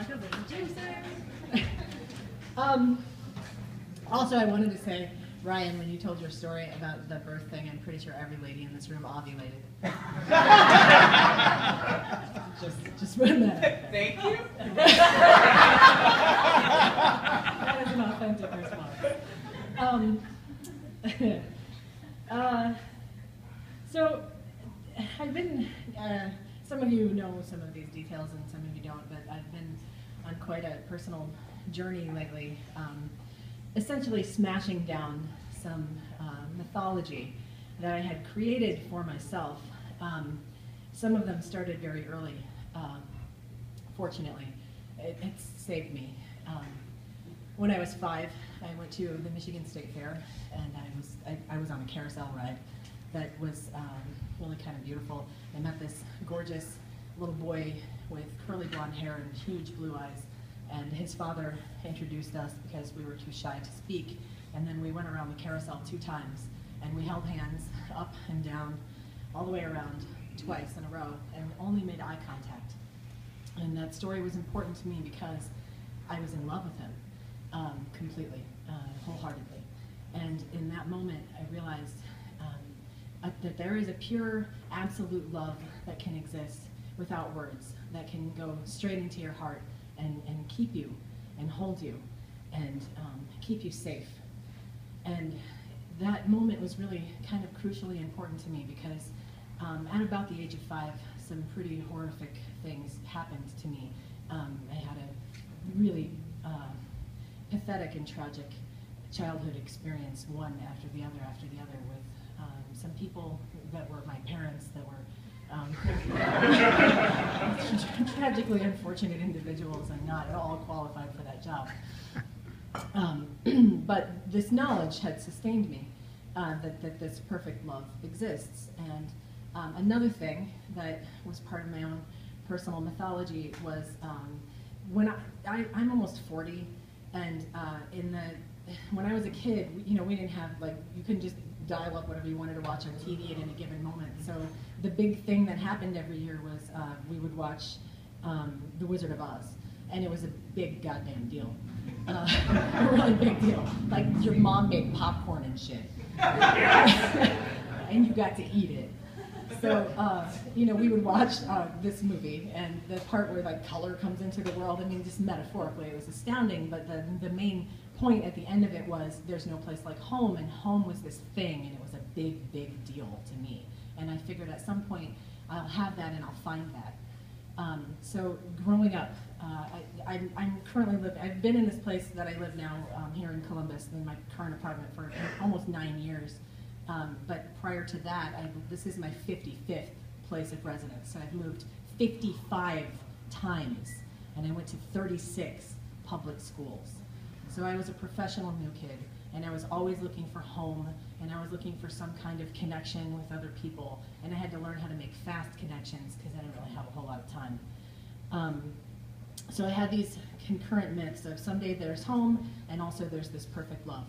tacos and juices. Also, I wanted to say, Ryan, when you told your story about the birth thing, I'm pretty sure every lady in this room ovulated. just putting that out there. Thank you. That is an authentic response. So, I've been, some of you know some of these details and some of you don't, but I've been on quite a personal journey lately, essentially smashing down some mythology that I had created for myself. Some of them started very early, fortunately. It's saved me. When I was 5, I went to the Michigan State Fair, and I was on a carousel ride that was really kind of beautiful. I met this gorgeous little boy with curly blonde hair and huge blue eyes, and his father introduced us because we were too shy to speak, and then we went around the carousel 2 times, and we held hands up and down, all the way around, twice in a row, and only made eye contact. And that story was important to me because I was in love with him, completely, wholeheartedly. And in that moment, I realized that there is a pure, absolute love that can exist without words, that can go straight into your heart and keep you, and hold you, and keep you safe. And that moment was really kind of crucially important to me because at about the age of 5, some pretty horrific things happened to me. I had a really pathetic and tragic childhood experience, one after the other with some people that were my parents that were tragically unfortunate individuals and not at all qualified for that job. But this knowledge had sustained me, that this perfect love exists. And another thing that was part of my own personal mythology was when I'm almost 40, and when I was a kid, we didn't have, you couldn't just dial up whatever you wanted to watch on TV at any given moment. So the big thing that happened every year was we would watch The Wizard of Oz, and it was a big goddamn deal. A really big deal. Like your mom made popcorn and shit. And you got to eat it. So, we would watch this movie, and the part where color comes into the world, I mean, just metaphorically, it was astounding, but the main point at the end of it was there's no place like home, and home was this thing, and it was a big, big deal to me. And I figured at some point I'll have that and I'll find that. So growing up, I'm currently I've been in this place that I live now here in Columbus, in my current apartment for almost 9 years. But prior to that, this is my 55th place of residence. So I've moved 55 times, and I went to 36 public schools. So I was a professional new kid, and I was always looking for home, and I was looking for some kind of connection with other people, and I had to learn how to make fast connections because I didn't really have a whole lot of time. So I had these concurrent myths of someday there's home, and also there's this perfect love.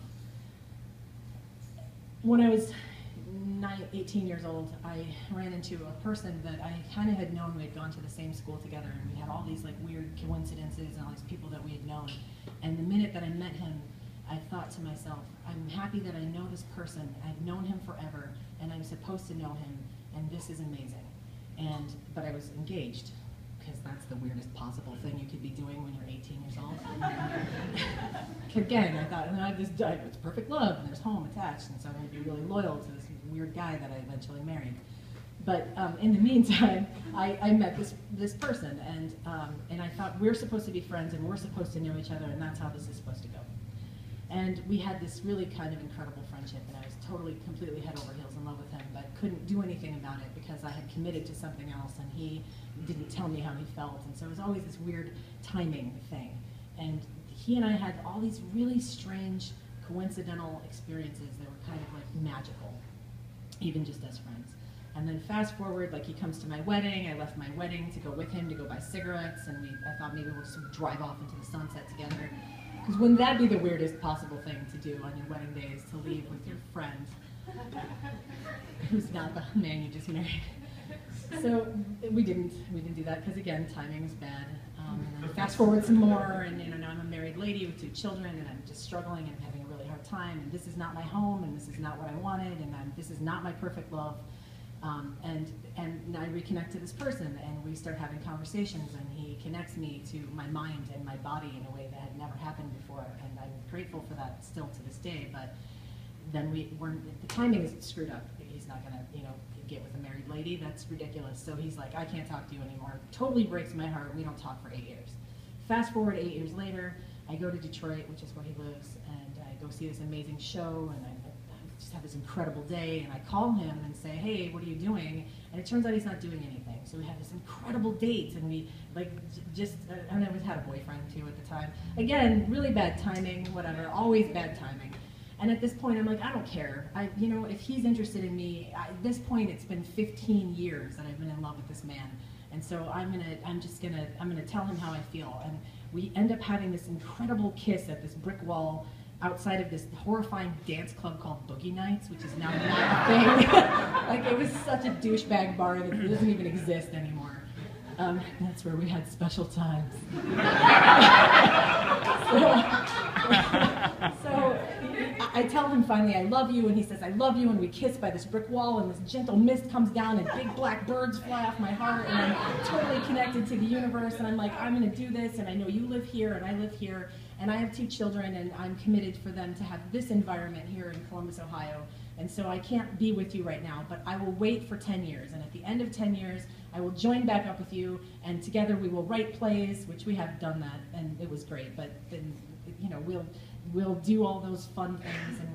When I was 18 years old, I ran into a person that I kind of had known. We had gone to the same school together, and we had all these weird coincidences and all these people that we had known. And the minute that I met him, I thought to myself, I'm happy that I know this person. I've known him forever, and I'm supposed to know him, and this is amazing. But I was engaged, because that's the weirdest possible thing you could be doing when you're 18 years old. Again, I thought, and I have this, it's perfect love, and there's home attached, and so I'm going to be really loyal to this weird guy that I eventually married. But in the meantime, I met this person, and I thought we're supposed to be friends, and we're supposed to know each other, and that's how this is supposed to go. And we had this really kind of incredible friendship, and I was totally, completely head over heels in love with him, but couldn't do anything about it because I had committed to something else, and he didn't tell me how he felt, and so it was always this weird timing thing. And he and I had all these really strange, coincidental experiences that were kind of magical, even just as friends. And then fast forward, he comes to my wedding. I left my wedding to go with him to go buy cigarettes, and I thought maybe we'll just drive off into the sunset together. Because wouldn't that be the weirdest possible thing to do on your wedding day, is to leave with your friend who's not the man you just married? So we didn't do that because, again, timing was bad. And then fast forward some more, and now I'm a married lady with 2 children, and I'm just struggling and having a really hard time. And this is not my home, and this is not what I wanted, and this is not my perfect love. And I reconnect to this person, and we start having conversations, and he connects me to my mind and my body in a way that had never happened before, and I'm grateful for that still to this day. But then the timing is screwed up. He's not gonna, get with a married lady. That's ridiculous. So he's like, I can't talk to you anymore. Totally breaks my heart. We don't talk for 8 years. Fast forward 8 years later, I go to Detroit, which is where he lives, and I go see this amazing show, and I just have this incredible day, and I call him and say, hey, what are you doing? And it turns out he's not doing anything. So we have this incredible date, and we and I had a boyfriend too at the time. Again, really bad timing, whatever, always bad timing. And at this point, I'm like, I don't care. If he's interested in me, at this point, it's been 15 years that I've been in love with this man. And so I'm gonna tell him how I feel. And we end up having this incredible kiss at this brick wall outside of this horrifying dance club called Boogie Nights, which is now not a thing. Like, it was such a douchebag bar that doesn't even exist anymore. That's where we had special times. So I tell him finally, I love you, and he says, I love you, and we kiss by this brick wall, and this gentle mist comes down, and big black birds fly off my heart, and I'm totally connected to the universe, and I'm like, I'm gonna do this, and I know you live here, and I live here, and I have 2 children, and I'm committed for them to have this environment here in Columbus, Ohio, and so I can't be with you right now, but I will wait for 10 years, and at the end of 10 years, I will join back up with you, and together we will write plays, which we have done that, and it was great, but then, we'll do all those fun things, and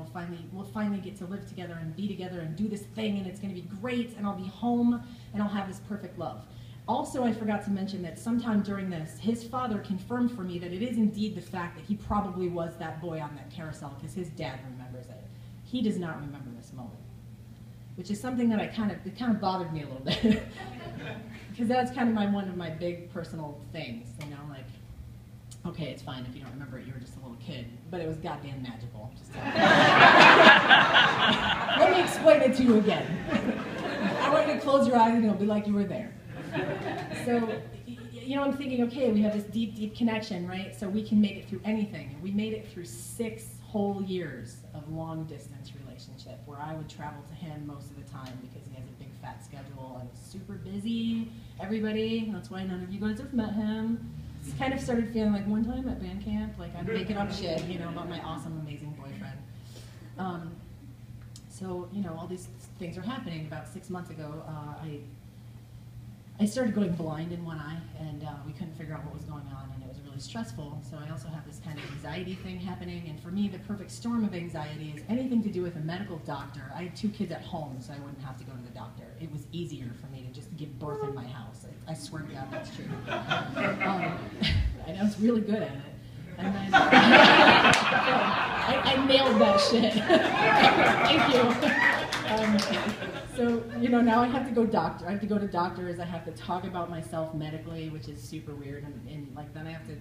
we'll finally get to live together and be together and do this thing, and it's going to be great, and I'll be home, and I'll have this perfect love. Also, I forgot to mention that sometime during this, his father confirmed for me that it is indeed the fact that he probably was that boy on that carousel, because his dad remembers it. He does not remember this moment, which is something that it kind of bothered me a little bit, because that's kind of one of my big personal things, like, okay, it's fine if you don't remember it, you were just a little kid, but it was goddamn magical. Just let me explain it to you again. I want you to close your eyes and it'll be like you were there. So, I'm thinking, okay, we have this deep, deep connection, right? So we can make it through anything. We made it through 6 whole years of long distance relationship where I would travel to him most of the time because he has a big fat schedule and he's super busy. Everybody, that's why none of you guys have met him. Just kind of started feeling like one time at band camp, like I'm making up shit, about my awesome, amazing boyfriend. So, all these things are happening. About 6 months ago, I started going blind in one eye, and we couldn't figure out what was going on, and it was really stressful. So I also have this kind of anxiety thing happening, and for me, the perfect storm of anxiety is anything to do with a medical doctor. I had 2 kids at home, so I wouldn't have to go to the doctor. It was easier for me to just give birth in my house. I swear to God, that's true. I was really good at it. And then I nailed that shit. Thank you. So, now I have to go doctor. I have to go to doctors. I have to talk about myself medically, which is super weird. And then I have to,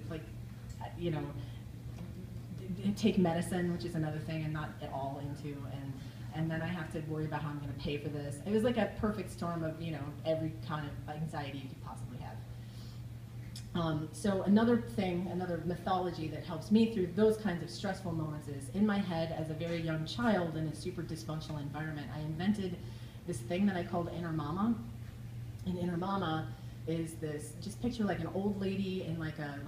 take medicine, which is another thing I'm not at all into. And then I have to worry about how I'm going to pay for this. It was like a perfect storm of, every kind of anxiety you could possibly have. So another mythology that helps me through those kinds of stressful moments is, in my head, as a very young child in a super dysfunctional environment, I invented this thing that I called Inner Mama. And Inner Mama is this, just picture like an old lady in like a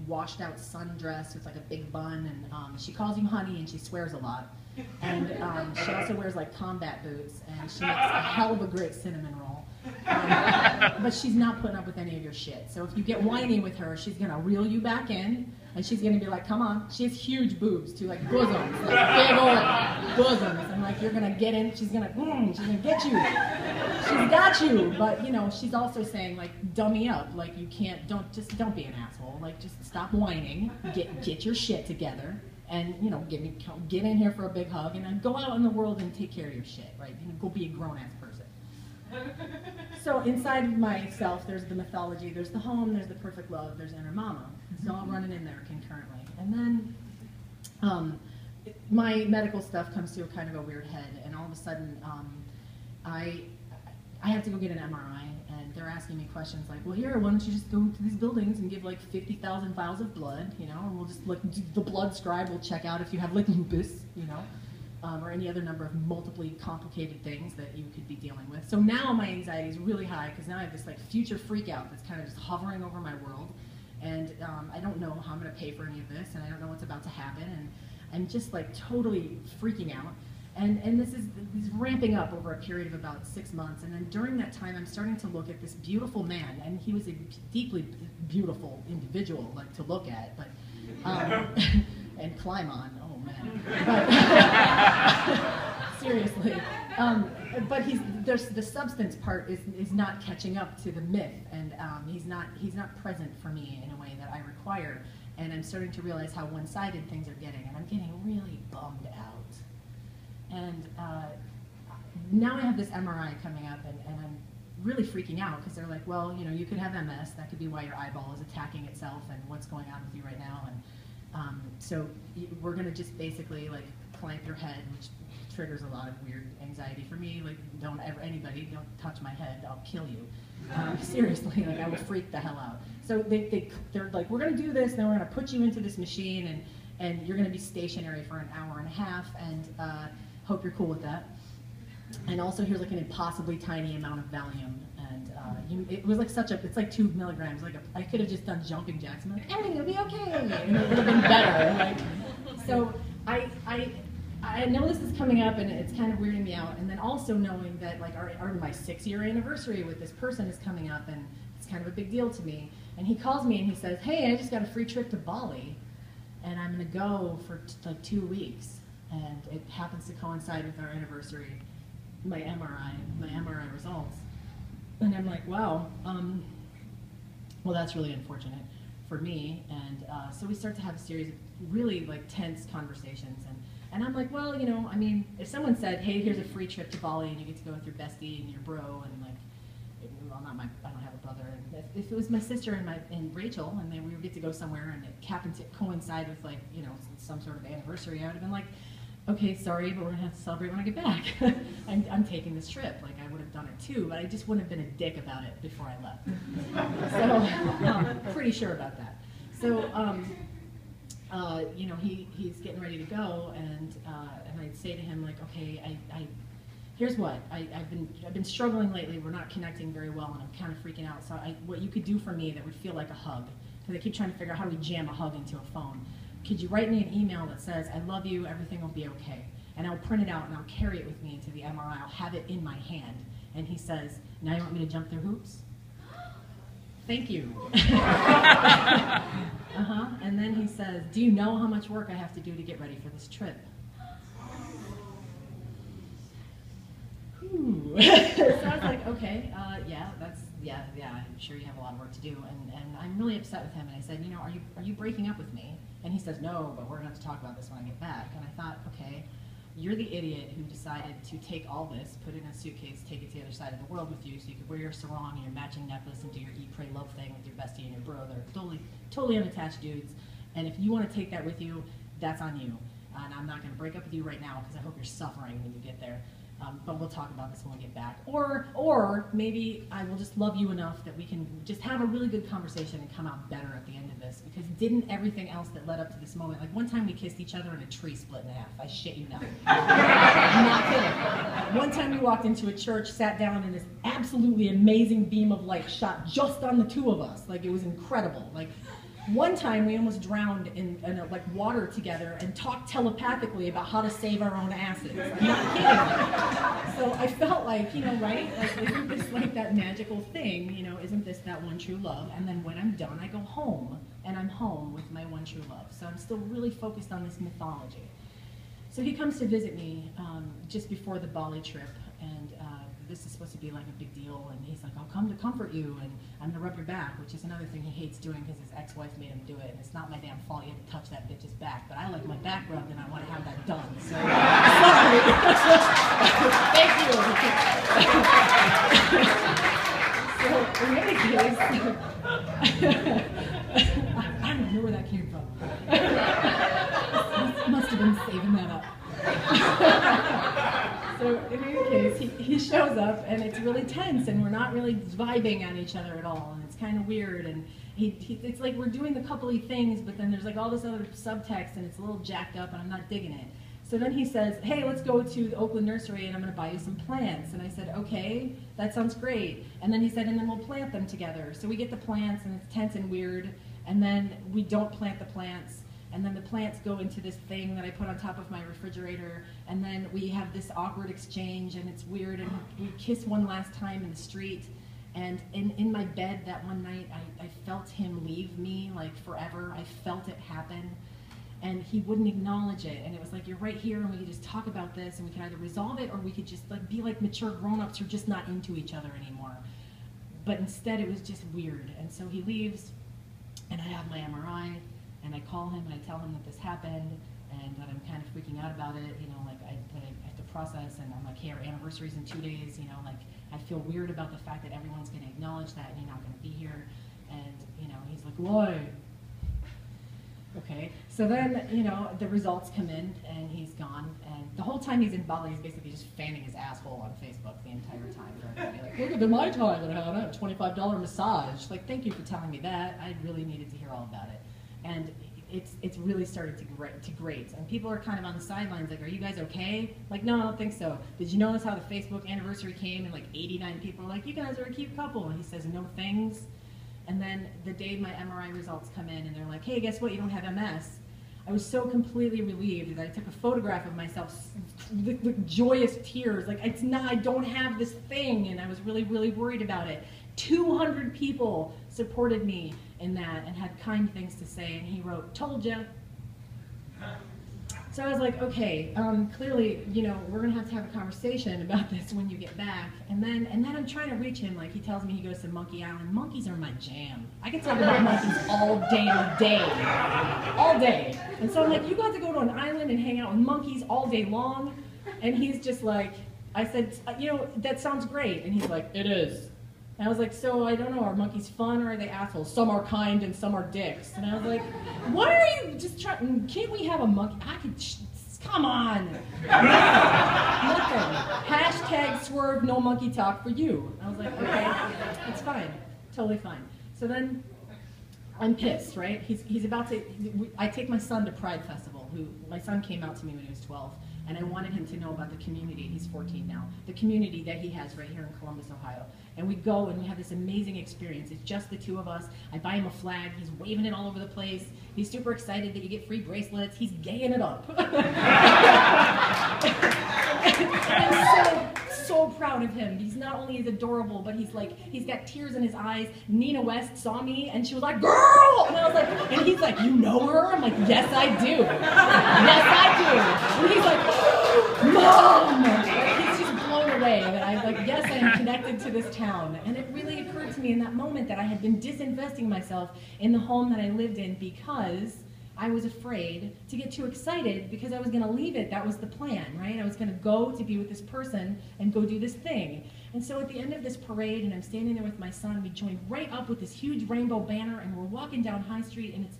washed out sundress with like a big bun, and she calls you honey and she swears a lot. And she also wears like combat boots, and she makes a hell of a great cinnamon roll. But she's not putting up with any of your shit. So if you get whiny with her, she's gonna reel you back in, and she's gonna be like, come on. She has huge boobs too, like bosoms, like big old bosoms. And like, you're gonna get in, she's gonna get you. She's got you, but she's also saying like, dummy up, like you can't, don't be an asshole, like just stop whining, get your shit together. And get in here for a big hug, and then go out in the world and take care of your shit, right? Go be a grown-ass person. So inside of myself, there's the mythology, there's the home, there's the perfect love, there's Inner Mama. It's all running in there concurrently. And then my medical stuff comes to a kind of a weird head, and all of a sudden, I have to go get an MRI, and they're asking me questions like, well, here, why don't you just go to these buildings and give like 50,000 vials of blood, you know, and we'll just, like, the blood scribe will check out if you have like lupus, you know, or any other number of multiply complicated things that you could be dealing with. So now my anxiety is really high, because now I have this like future freak out that's kind of just hovering over my world, and I don't know how I'm going to pay for any of this, and I don't know what's about to happen, and I'm just like totally freaking out. And this is ramping up over a period of about 6 months, and then during that time I'm starting to look at this beautiful man, and he was a deeply beautiful individual, like, to look at, but and climb on, oh man. But, seriously. But the substance part is not catching up to the myth, and he's not present for me in a way that I require, and I'm starting to realize how one-sided things are getting, and I'm getting really bummed out. And now I have this MRI coming up, and I'm really freaking out, because they're like, well, you know, you could have MS. That could be why your eyeball is attacking itself, and what's going on with you right now. And so we're going to just basically, like, clamp your head, which triggers a lot of weird anxiety for me. Like, don't touch my head, I'll kill you. Seriously, like, I will freak the hell out. So they're like, we're going to do this, then we're going to put you into this machine, and you're going to be stationary for an hour and a half, and hope you're cool with that. And also, here's like an impossibly tiny amount of Valium, and it was like it's like 2 milligrams. Like, I could have just done jumping jacks. I'm like, everything will be okay, and it would have been better. Like, so I know this is coming up, and it's kind of weirding me out. And then also knowing that, like, my 6-year anniversary with this person is coming up, and it's kind of a big deal to me. And he calls me and he says, hey, I just got a free trip to Bali, and I'm going to go for like 2 weeks. And it happens to coincide with our anniversary, my MRI results. And I'm like, wow, well, that's really unfortunate for me. And so we start to have a series of really, like, tense conversations. And I'm like, well, you know, I mean, if someone said, hey, here's a free trip to Bali, and you get to go with your bestie and your bro, and, like, well, I don't have a brother. And if it was my sister and Rachel, and then we would get to go somewhere, and it happened to coincide with, like, you know, some sort of anniversary, I would have been like, okay, sorry, but we're gonna have to celebrate when I get back. I'm taking this trip. Like, I would have done it too, but I just wouldn't have been a dick about it before I left. So I'm pretty sure about that. So, you know, he's getting ready to go, and I'd say to him, like, okay, here's what I've been struggling lately. We're not connecting very well, and I'm kind of freaking out. So what you could do for me that would feel like a hug, because I keep trying to figure out how do we jam a hug into a phone. Could you write me an email that says, I love you, everything will be okay. And I'll print it out and I'll carry it with me into the MRI. I'll have it in my hand. And he says, now you want me to jump through hoops? Thank you. And then he says, do you know how much work I have to do to get ready for this trip? So I was like, okay, yeah, I'm sure you have a lot of work to do. And I'm really upset with him. And I said, you know, are you breaking up with me? And he says, no, but we're going to have to talk about this when I get back. And I thought, okay, you're the idiot who decided to take all this, put it in a suitcase, take it to the other side of the world with you, so you could wear your sarong and your matching necklace and do your eat, pray, love thing with your bestie and your bro. They're totally unattached dudes. And if you want to take that with you, that's on you. And I'm not going to break up with you right now, because I hope you're suffering when you get there. But we'll talk about this when we get back. Or maybe I will just love you enough that we can just have a really good conversation and come out better at the end of this. Because didn't everything else that led up to this moment, like one time we kissed each other and a tree split in half. I shit you not. I'm not kidding. One time we walked into a church, sat down, and this absolutely amazing beam of light shot just on the two of us. Like, it was incredible. Like, one time we almost drowned in like water together and talked telepathically about how to save our own asses. I'm not kidding. So I felt like, you know, right? Like, isn't this like that magical thing? You know, isn't this that one true love? And then when I'm done, I go home, and I'm home with my one true love. So I'm still really focused on this mythology. So he comes to visit me just before the Bali trip, and this is supposed to be like a big deal, and he's like, I'll come to comfort you, and I'm going to rub your back, which is another thing he hates doing because his ex-wife made him do it, and it's not my damn fault you had to touch that bitch's back, but I like my back rubbed, and I want to have that done, so sorry. Thank you. So in any case, I don't know where that came from. Must have been saving that up. So in any case, he shows up, and it's really tense, and we're not really vibing on each other at all, and it's kind of weird, and it's like we're doing the couple-y things, but then there's like all this other subtext, and it's a little jacked up, and I'm not digging it. So then he says, hey, let's go to the Oakland nursery, and I'm going to buy you some plants. And I said, okay, that sounds great. And then he said, and then we'll plant them together. So we get the plants, and it's tense and weird, and then we don't plant the plants. And then the plants go into this thing that I put on top of my refrigerator, and then we have this awkward exchange, and it's weird, and we kiss one last time in the street. And in my bed that one night, I felt him leave me, like forever. I felt it happen, and he wouldn't acknowledge it. And it was like, you're right here, and we could just talk about this, and we can either resolve it, or we could just like be like mature grown-ups who are just not into each other anymore. But instead, it was just weird. And so he leaves, and I have my MRI, and I call him, and I tell him that this happened, and that I'm kind of freaking out about it, you know, like I have to process, and I'm like, hey, our anniversary's in 2 days, you know, like I feel weird about the fact that everyone's going to acknowledge that, and you're not going to be here. And, you know, he's like, why? Okay, so then, you know, the results come in, and he's gone, and the whole time he's in Bali, he's basically just fanning his asshole on Facebook the entire time for everybody. Like, look at the Mai Tai that I had, I had a $25 massage. Like, thank you for telling me that. I really needed to hear all about it. And it's really started to grate. And people are kind of on the sidelines like, are you guys okay? Like, no, I don't think so. Did you notice how the Facebook anniversary came and like 89 people were like, you guys are a cute couple? And he says, no things. And then the day my MRI results come in and they're like, hey, guess what, you don't have MS. I was so completely relieved that I took a photograph of myself with joyous tears. Like, it's not, I don't have this thing, and I was really, really worried about it. 200 people supported me in that and had kind things to say, and he wrote, told ya. So I was like, okay, clearly, you know, we're gonna have to have a conversation about this when you get back. And then I'm trying to reach him. Like, he tells me he goes to Monkey Island. Monkeys are my jam. I can talk about monkeys all damn day, all day. And so I'm like, you got to go to an island and hang out with monkeys all day long? And he's just like, I said, you know, that sounds great. And he's like, it is. And I was like, so I don't know, are monkeys fun or are they assholes? Some are kind and some are dicks. And I was like, why are you just trying, can't we have a monkey? I could, come on. Nothing. Hashtag swerve no monkey talk for you. I was like, okay, it's fine, totally fine. So then I'm pissed, right? He's about to, I take my son to Pride Festival, my son came out to me when he was 12. And I wanted him to know about the community, he's 14 now, the community that he has right here in Columbus, Ohio. And we go and we have this amazing experience. It's just the two of us. I buy him a flag, he's waving it all over the place. He's super excited that you get free bracelets. He's gaying it up. I'm so proud of him. He's not only is adorable, but he's like, he's got tears in his eyes. Nina West saw me and she was like, girl! And I was like, and he's like, you know her? I'm like, yes, I do. Yes, I do. And he's like, Mom! He's just blown away that I'm like, yes, I am connected to this town. And it really occurred to me in that moment that I had been disinvesting myself in the home that I lived in because I was afraid to get too excited because I was going to leave it. That was the plan, right? I was going to go to be with this person and go do this thing. And so at the end of this parade, and I'm standing there with my son, we joined right up with this huge rainbow banner, and we're walking down High Street, and it's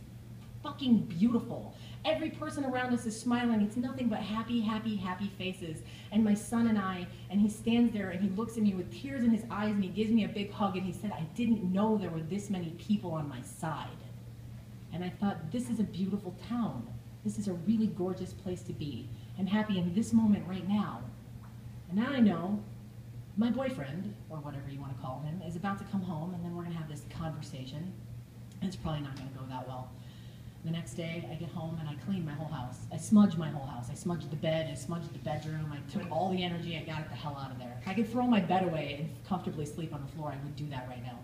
fucking beautiful. Every person around us is smiling. It's nothing but happy, happy, happy faces. And my son and he stands there, and he looks at me with tears in his eyes, and he gives me a big hug, and he said, I didn't know there were this many people on my side. And I thought, this is a beautiful town. This is a really gorgeous place to be. I'm happy in this moment right now. And now I know my boyfriend, or whatever you want to call him, is about to come home, and then we're going to have this conversation. And it's probably not going to go that well. The next day, I get home and I clean my whole house. I smudge my whole house. I smudged the bed, I smudged the bedroom, I took all the energy, I got it the hell out of there. If I could throw my bed away and comfortably sleep on the floor, I would do that right now.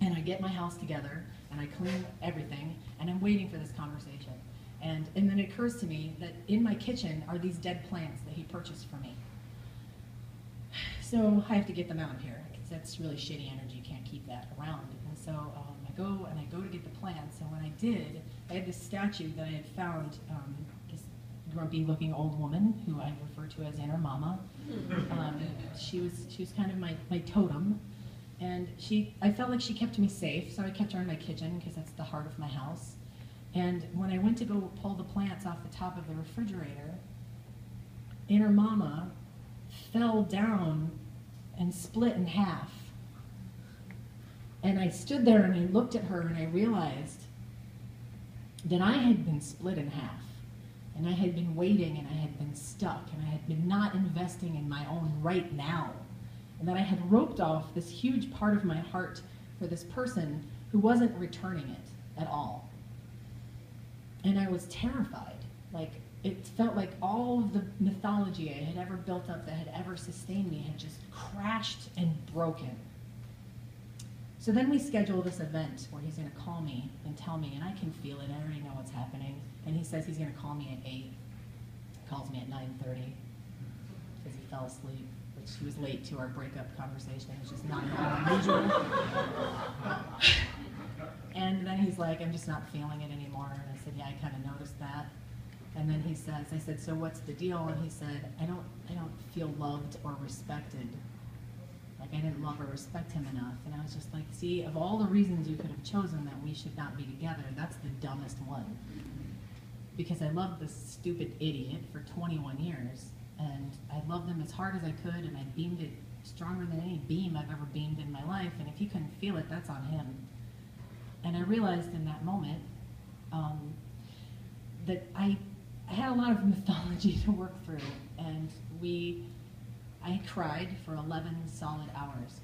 And I get my house together, and I clean everything, and I'm waiting for this conversation. And then it occurs to me that in my kitchen are these dead plants that he purchased for me. So I have to get them out of here, because that's really shitty energy, you can't keep that around. And so I go to get the plants, and when I did, I had this statue that I had found, this grumpy-looking old woman, who I refer to as Inner Mama. She was kind of my totem. And I felt like she kept me safe, so I kept her in my kitchen because that's the heart of my house. And when I went to go pull the plants off the top of the refrigerator, Inner Mama fell down and split in half. And I stood there and I looked at her and I realized that I had been split in half. And I had been waiting and I had been stuck and I had been not investing in my own right now. And that I had roped off this huge part of my heart for this person who wasn't returning it at all. And I was terrified. Like, it felt like all of the mythology I had ever built up that had ever sustained me had just crashed and broken. So then we schedule this event where he's going to call me and tell me, and I can feel it, I already know what's happening. And he says he's going to call me at 8. He calls me at 9:30 because he fell asleep, which he was late to our breakup conversation, which is not unusual. And then he's like, I'm just not feeling it anymore. And I said, yeah, I kind of noticed that. And then he says, I said, so what's the deal? And he said, I don't feel loved or respected. Like, I didn't love or respect him enough. And I was just like, see, of all the reasons you could have chosen that we should not be together, that's the dumbest one. Because I loved this stupid idiot for 21 years. And I loved him as hard as I could, and I beamed it stronger than any beam I've ever beamed in my life. And if he couldn't feel it, that's on him. And I realized in that moment that I had a lot of mythology to work through. And I cried for 11 solid hours.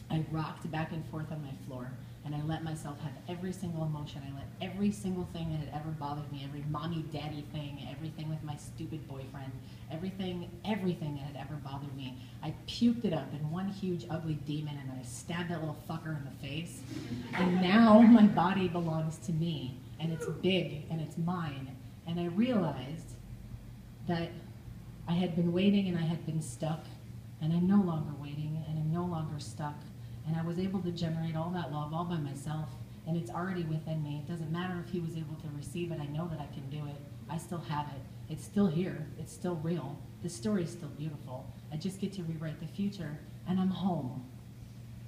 I rocked back and forth on my floor, and I let myself have every single emotion. I let every single thing that had ever bothered me, every mommy daddy thing, everything with my stupid boyfriend, everything that had ever bothered me, I puked it up in one huge ugly demon, and I stabbed that little fucker in the face. And now my body belongs to me, and it's big, and it's mine. And I realized that I had been waiting and I had been stuck, and I'm no longer waiting and I'm no longer stuck. And I was able to generate all that love all by myself, and it's already within me. It doesn't matter if he was able to receive it. I know that I can do it. I still have it. It's still here. It's still real. The story's still beautiful. I just get to rewrite the future, and I'm home.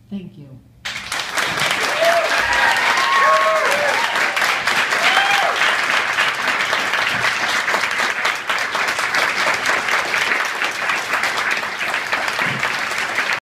Thank you.